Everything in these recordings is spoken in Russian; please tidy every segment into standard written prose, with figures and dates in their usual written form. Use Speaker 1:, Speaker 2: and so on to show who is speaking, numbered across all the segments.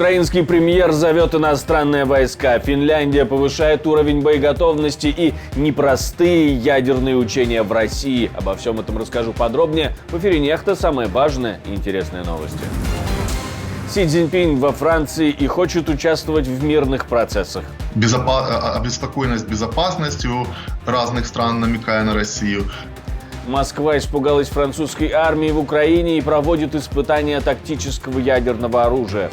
Speaker 1: Украинский премьер зовет иностранные войска. Финляндия повышает уровень боеготовности и непростые ядерные учения в России. Обо всем этом расскажу подробнее в эфире «Нехта». Самые важные и интересные новости. Си Цзиньпин во Франции и хочет участвовать в мирных процессах.
Speaker 2: Обеспокоенность безопасностью разных стран, намекая на Россию.
Speaker 1: Москва испугалась французской армии в Украине и проводит испытания тактического ядерного оружия.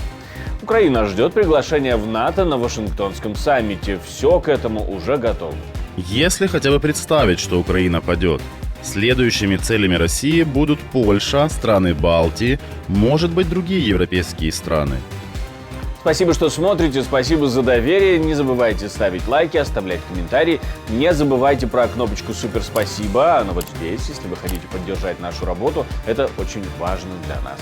Speaker 1: Украина ждет приглашения в НАТО на Вашингтонском саммите. Все к этому уже готово.
Speaker 3: Если хотя бы представить, что Украина падет, следующими целями России будут Польша, страны Балтии, может быть, другие европейские страны.
Speaker 1: Спасибо, что смотрите, спасибо за доверие. Не забывайте ставить лайки, оставлять комментарии. Не забывайте про кнопочку «Супер спасибо». Она вот здесь, если вы хотите поддержать нашу работу. Это очень важно для нас.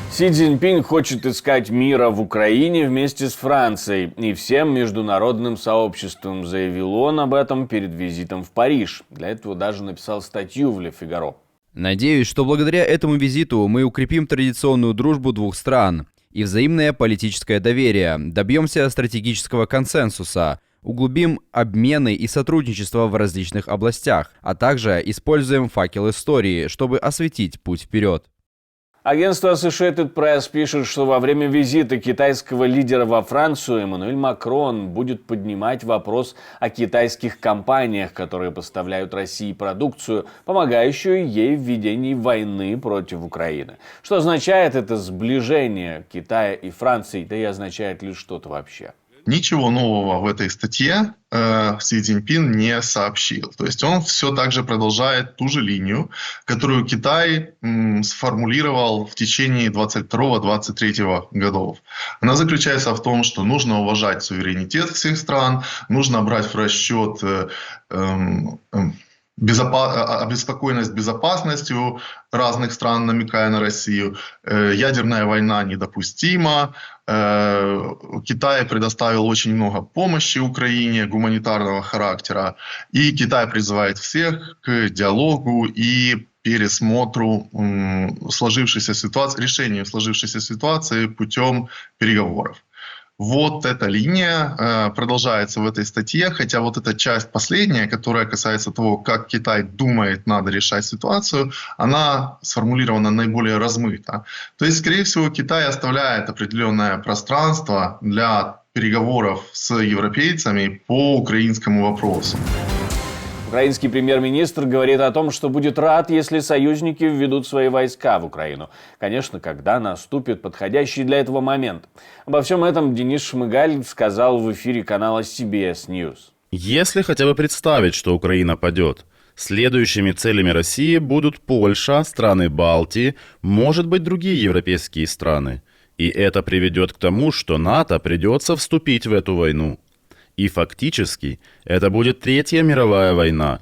Speaker 1: Си Цзиньпин хочет искать мира в Украине вместе с Францией и всем международным сообществом, заявил он об этом перед визитом в Париж. Для этого даже написал статью в «Ле Фигаро».
Speaker 4: Надеюсь, что благодаря этому визиту мы укрепим традиционную дружбу двух стран и взаимное политическое доверие, добьемся стратегического консенсуса, углубим обмены и сотрудничество в различных областях, а также используем факел истории, чтобы осветить путь вперед.
Speaker 1: Агентство Associated Press пишет, что во время визита китайского лидера во Францию Эммануэль Макрон будет поднимать вопрос о китайских компаниях, которые поставляют России продукцию, помогающую ей в ведении войны против Украины. Что означает это сближение Китая и Франции, да и означает ли что-то вообще?
Speaker 2: Ничего нового в этой статье Си Цзиньпин не сообщил. То есть он все так же продолжает ту же линию, которую Китай сформулировал в течение 22-23 годов. Она заключается в том, что нужно уважать суверенитет всех стран, нужно брать в расчет обеспокоенность безопасностью разных стран, намекая на Россию. Ядерная война недопустима. Китай предоставил очень много помощи Украине гуманитарного характера. И Китай призывает всех к диалогу и пересмотру решению сложившейся ситуации путем переговоров. Вот эта линия продолжается в этой статье, хотя вот эта часть последняя, которая касается того, как Китай думает, надо решать ситуацию, она сформулирована наиболее размыто. То есть, скорее всего, Китай оставляет определенное пространство для переговоров с европейцами по украинскому вопросу.
Speaker 1: Украинский премьер-министр говорит о том, что будет рад, если союзники введут свои войска в Украину. Конечно, когда наступит подходящий для этого момент. Обо всем этом Денис Шмыгаль сказал в эфире канала CBS News.
Speaker 3: Если хотя бы представить, что Украина падет, следующими целями России будут Польша, страны Балтии, может быть, другие европейские страны. И это приведет к тому, что НАТО придется вступить в эту войну. И фактически это будет Третья мировая война.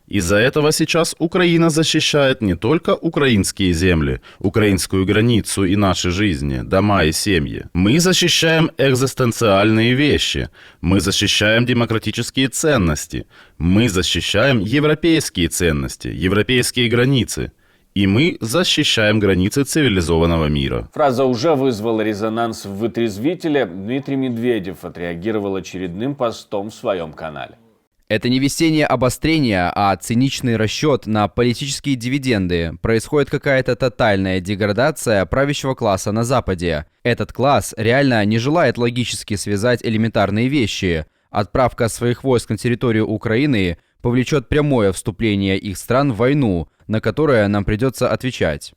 Speaker 3: Из-за этого сейчас Украина защищает не только украинские земли, украинскую границу и наши жизни, дома и семьи. Мы защищаем экзистенциальные вещи. Мы защищаем демократические ценности. Мы защищаем европейские ценности, европейские границы. И мы защищаем границы цивилизованного мира.
Speaker 1: Фраза уже вызвала резонанс в вытрезвителе. Дмитрий Медведев отреагировал очередным постом в своем канале.
Speaker 4: Это не весеннее обострение, а циничный расчет на политические дивиденды. Происходит какая-то тотальная деградация правящего класса на Западе. Этот класс реально не желает логически связать элементарные вещи. Отправка своих войск на территорию Украины повлечет прямое вступление их стран в войну, на которое нам придется отвечать.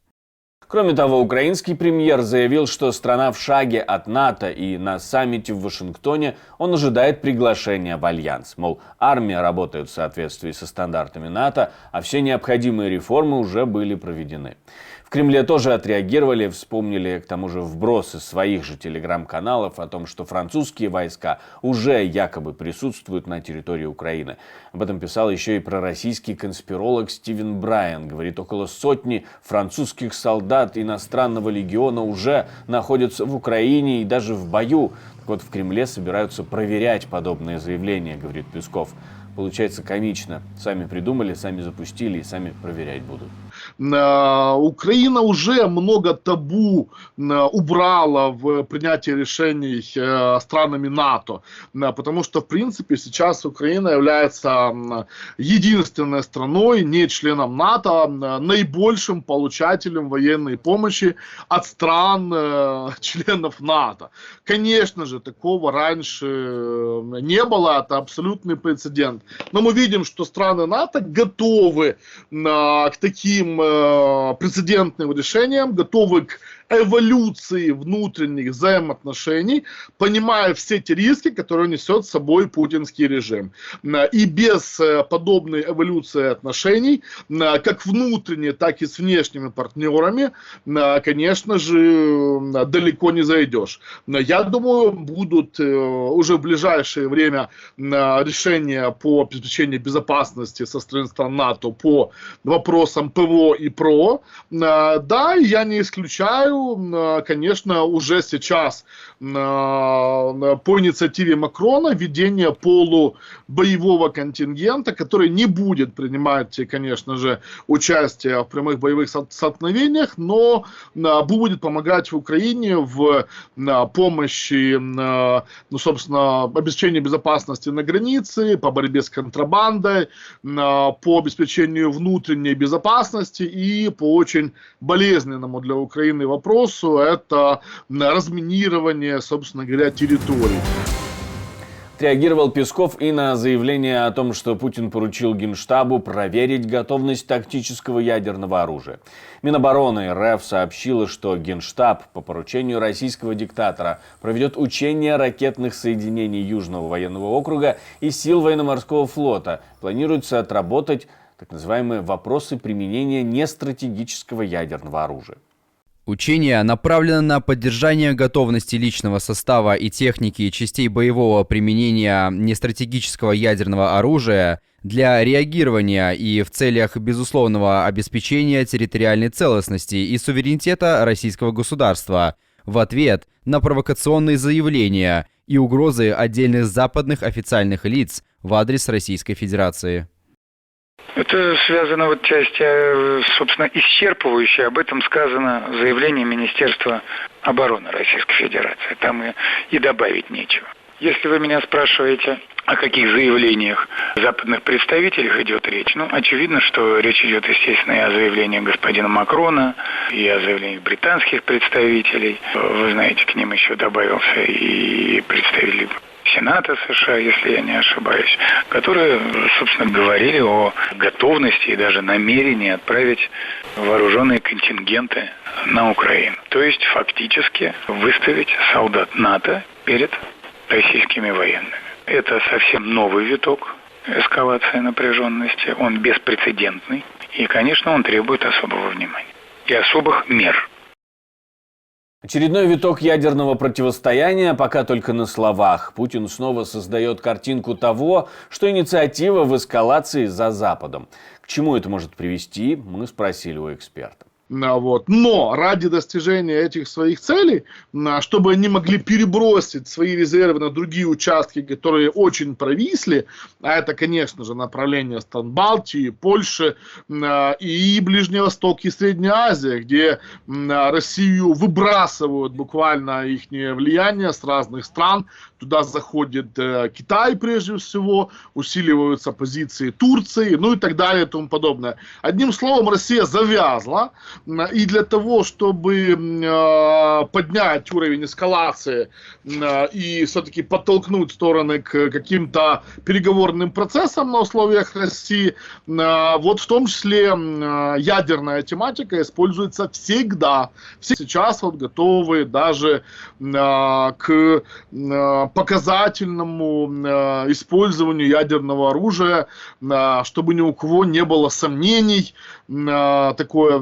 Speaker 1: Кроме того, украинский премьер заявил, что страна в шаге от НАТО, и на саммите в Вашингтоне он ожидает приглашения в альянс. Мол, армия работает в соответствии со стандартами НАТО, а все необходимые реформы уже были проведены. В Кремле тоже отреагировали, вспомнили к тому же вбросы своих же телеграм-каналов о том, что французские войска уже якобы присутствуют на территории Украины. Об этом писал еще и пророссийский конспиролог Стивен Брайан. Говорит, около сотни французских солдат иностранного легиона уже находятся в Украине и даже в бою. Так вот, в Кремле собираются проверять подобные заявления, говорит Песков. Получается комично. Сами придумали, сами запустили и сами проверять будут.
Speaker 5: Украина уже много табу убрала в принятии решений странами НАТО, потому что, в принципе, сейчас Украина является единственной страной, не членом НАТО, наибольшим получателем военной помощи от стран членов НАТО. Конечно же, такого раньше не было, это абсолютный прецедент. Но мы видим, что страны НАТО готовы к таким прецедентным решениям, готовы к эволюции внутренних взаимоотношений, понимая все те риски, которые несет с собой путинский режим. И без подобной эволюции отношений, как внутренне, так и с внешними партнерами, конечно же, далеко не зайдешь. Я думаю, будут уже в ближайшее время решения по обеспечению безопасности со стороны стран НАТО по вопросам ПВО и ПРО. Да, я не исключаю, конечно, уже сейчас по инициативе Макрона введение полубоевого контингента, который не будет принимать, конечно же, участие в прямых боевых столкновениях, но будет помогать в Украине в помощи, собственно, обеспечению безопасности на границе, по борьбе с контрабандой, по обеспечению внутренней безопасности и по очень болезненному для Украины вопросу, это разминирование, собственно говоря, территорий.
Speaker 1: Реагировал Песков и на заявление о том, что Путин поручил Генштабу проверить готовность тактического ядерного оружия. Минобороны РФ сообщила, что Генштаб по поручению российского диктатора проведет учения ракетных соединений Южного военного округа и сил военно-морского флота. Планируется отработать так называемые вопросы применения нестратегического ядерного оружия.
Speaker 4: Учение направлено на поддержание готовности личного состава и техники частей боевого применения нестратегического ядерного оружия для реагирования и в целях безусловного обеспечения территориальной целостности и суверенитета российского государства в ответ на провокационные заявления и угрозы отдельных западных официальных лиц в адрес Российской Федерации.
Speaker 6: Это связано вот часть, собственно, исчерпывающая. Об этом сказано в заявлении Министерства обороны Российской Федерации. Там и добавить нечего. Если вы меня спрашиваете, о каких заявлениях западных представителях идет речь, очевидно, что речь идет, естественно, и о заявлениях господина Макрона, и о заявлениях британских представителей. Вы знаете, к ним еще добавился и представитель Сената США, если я не ошибаюсь, которые, собственно, говорили о готовности и даже намерении отправить вооруженные контингенты на Украину. То есть, фактически, выставить солдат НАТО перед российскими военными. Это совсем новый виток эскалации напряженности, он беспрецедентный, и, конечно, он требует особого внимания и особых мер.
Speaker 1: Очередной виток ядерного противостояния пока только на словах. Путин снова создает картинку того, что инициатива в эскалации за Западом. К чему это может привести, мы спросили у эксперта.
Speaker 5: Но ради достижения этих своих целей, чтобы они могли перебросить свои резервы на другие участки, которые очень провисли, а это, конечно же, направление стран Балтии, Польши и Ближний Восток и Средняя Азия, где Россию выбрасывают буквально их влияние с разных стран. Туда заходит Китай прежде всего, усиливаются позиции Турции, и так далее и тому подобное. Одним словом, Россия завязла. И для того, чтобы поднять уровень эскалации и все-таки подтолкнуть стороны к каким-то переговорным процессам на условиях России, вот в том числе ядерная тематика используется всегда. Все сейчас вот готовы даже к показательному использованию ядерного оружия, чтобы ни у кого не было сомнений, такое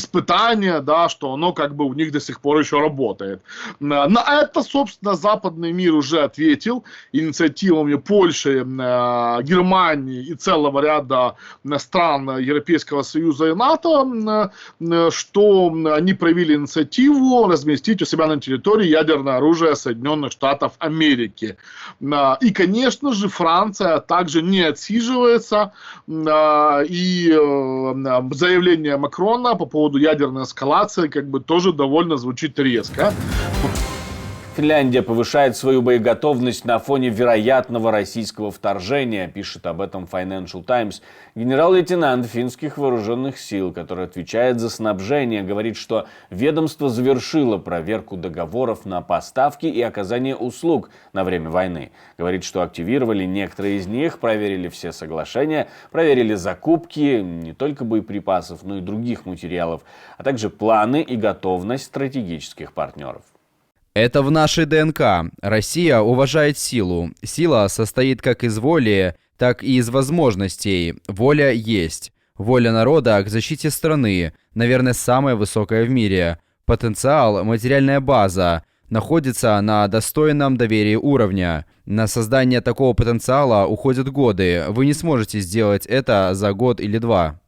Speaker 5: испытание, да, что оно как бы у них до сих пор еще работает. На это, собственно, западный мир уже ответил инициативами Польши, Германии и целого ряда стран Европейского Союза и НАТО, что они проявили инициативу разместить у себя на территории ядерное оружие Соединенных Штатов Америки. Америки. И, конечно же, Франция также не отсиживается, и заявление Макрона по поводу ядерной эскалации как бы тоже довольно звучит резко.
Speaker 1: Финляндия повышает свою боеготовность на фоне вероятного российского вторжения, пишет об этом Financial Times. Генерал-лейтенант финских вооруженных сил, который отвечает за снабжение, говорит, что ведомство завершило проверку договоров на поставки и оказание услуг на время войны. Говорит, что активировали некоторые из них, проверили все соглашения, проверили закупки не только боеприпасов, но и других материалов, а также планы и готовность стратегических партнеров.
Speaker 4: Это в нашей ДНК. Россия уважает силу. Сила состоит как из воли, так и из возможностей. Воля есть. Воля народа к защите страны, наверное, самая высокая в мире. Потенциал, материальная база, находится на достойном доверии уровня. На создание такого потенциала уходят годы. Вы не сможете сделать это за год или два.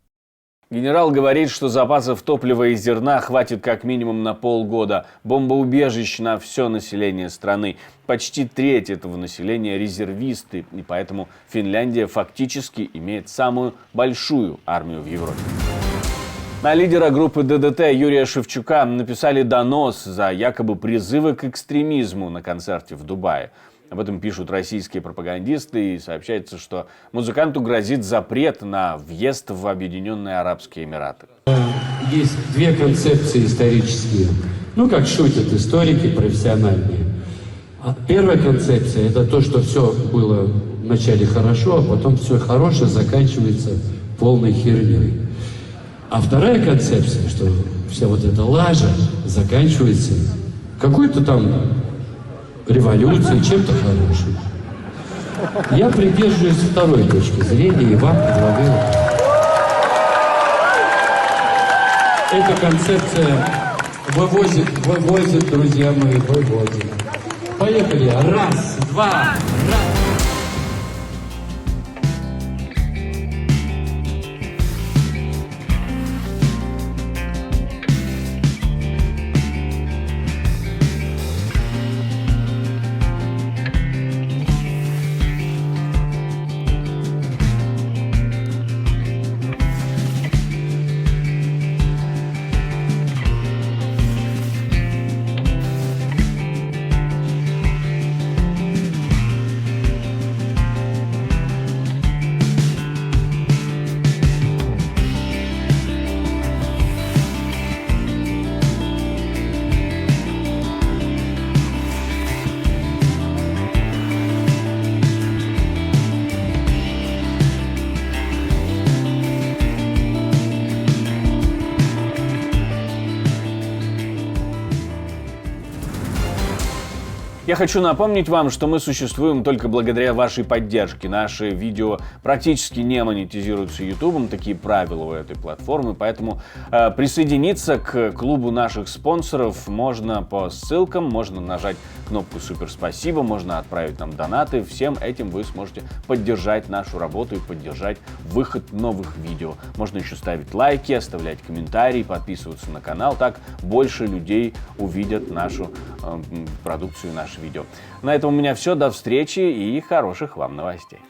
Speaker 1: Генерал говорит, что запасов топлива и зерна хватит как минимум на полгода. Бомбоубежищ на все население страны. Почти треть этого населения резервисты, и поэтому Финляндия фактически имеет самую большую армию в Европе. На лидера группы ДДТ Юрия Шевчука написали донос за якобы призывы к экстремизму на концерте в Дубае. Об этом пишут российские пропагандисты, и сообщается, что музыканту грозит запрет на въезд в Объединенные Арабские Эмираты.
Speaker 7: Есть две концепции исторические, как шутят историки профессиональные. Первая концепция – это то, что все было вначале хорошо, а потом все хорошее заканчивается полной херней. А вторая концепция, что вся вот эта лажа заканчивается какой-то там революцией, чем-то хорошим. Я придерживаюсь второй точки зрения и вам предлагаю. Эта концепция вывозит, друзья мои, вывозит. Поехали. Раз, два, раз.
Speaker 1: Я хочу напомнить вам, что мы существуем только благодаря вашей поддержке. Наши видео практически не монетизируются YouTube, такие правила у этой платформы, поэтому присоединиться к клубу наших спонсоров можно по ссылкам, можно нажать кнопку «Супер спасибо», можно отправить нам донаты. Всем этим вы сможете поддержать нашу работу и поддержать выход новых видео. Можно еще ставить лайки, оставлять комментарии, подписываться на канал, так больше людей увидят нашу продукцию, наши видео. На этом у меня все. До встречи и хороших вам новостей.